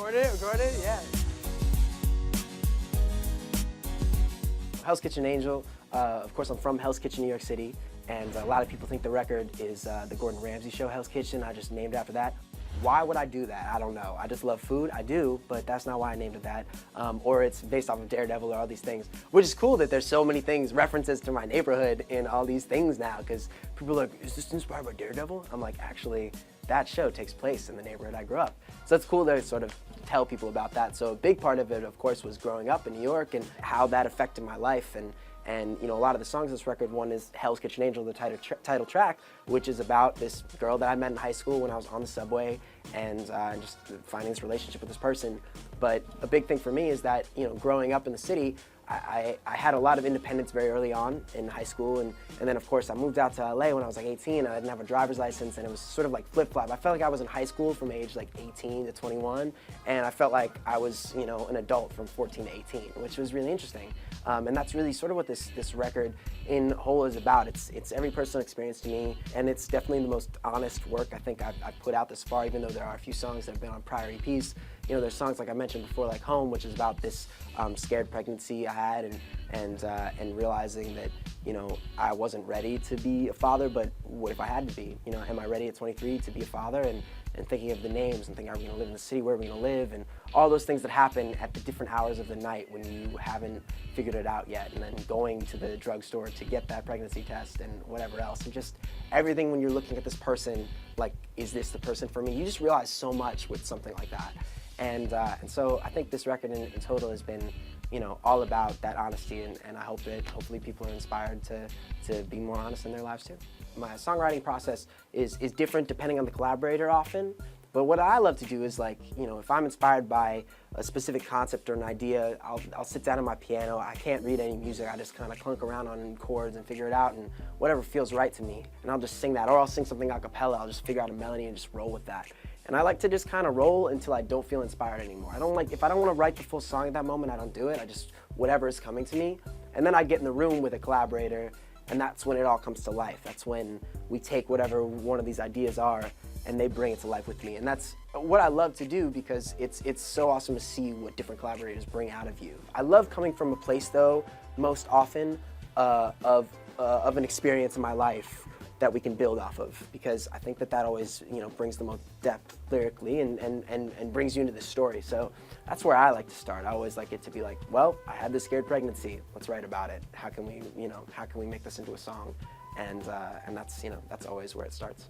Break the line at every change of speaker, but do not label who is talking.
Record it, yeah. Hell's Kitchen Angel, of course I'm from Hell's Kitchen, New York City, and a lot of people think the record is the Gordon Ramsay show, Hell's Kitchen. I just named it after that. Why would I do that? I don't know. I just love food. I do, but that's not why I named it that. Or it's based off of Daredevil or all these things, which is cool that there's so many things, references to my neighborhood in all these things now, because people are like, is this inspired by Daredevil? I'm like, actually, that show takes place in the neighborhood I grew up. So it's cool to sort of tell people about that. So a big part of it, of course, was growing up in New York and how that affected my life. And you know, a lot of the songs of this record, one is Hell's Kitchen Angel, the title track, which is about this girl that I met in high school when I was on the subway and just finding this relationship with this person. But a big thing for me is that, you know, growing up in the city, I had a lot of independence very early on in high school, and then of course I moved out to LA when I was like 18 and I didn't have a driver's license, and it was sort of like flip-flop. I felt like I was in high school from age like 18 to 21, and I felt like I was, you know, an adult from 14 to 18, which was really interesting. And that's really sort of what this record in whole is about. It's every personal experience to me, and it's definitely the most honest work I think I've put out this far, even though there are a few songs that have been on prior EPs. You know, there's songs like I mentioned before, like Home, which is about this scared pregnancy I had, and realizing that, you know, I wasn't ready to be a father, but what if I had to be? You know, am I ready at 23 to be a father? And thinking of the names and thinking, are we gonna live in the city, where are we gonna live? And all those things that happen at the different hours of the night when you haven't figured it out yet, and then going to the drugstore to get that pregnancy test and whatever else. And just everything when you're looking at this person, like, is this the person for me? You just realize so much with something like that. And so I think this record in total has been, you know, all about that honesty, and I hope that hopefully people are inspired to be more honest in their lives too. My songwriting process is different depending on the collaborator often, but what I love to do is, like, you know, if I'm inspired by a specific concept or an idea, I'll sit down at my piano. I can't read any music, I just kind of clunk around on chords and figure it out, and whatever feels right to me, and I'll just sing that, or I'll sing something a cappella. I'll just figure out a melody and just roll with that. And I like to just kind of roll until I don't feel inspired anymore. If I don't want to write the full song at that moment, I don't do it. I just, whatever is coming to me. And then I get in the room with a collaborator, and that's when it all comes to life. That's when we take whatever one of these ideas are, and they bring it to life with me. And that's what I love to do, because it's so awesome to see what different collaborators bring out of you. I love coming from a place, though, most often, of an experience in my life that we can build off of, because I think that always, you know, brings the most depth lyrically and brings you into the story. So that's where I like to start. I always like it to be like, well, I had this scared pregnancy. Let's write about it. How can we make this into a song? And that's, you know, that's always where it starts.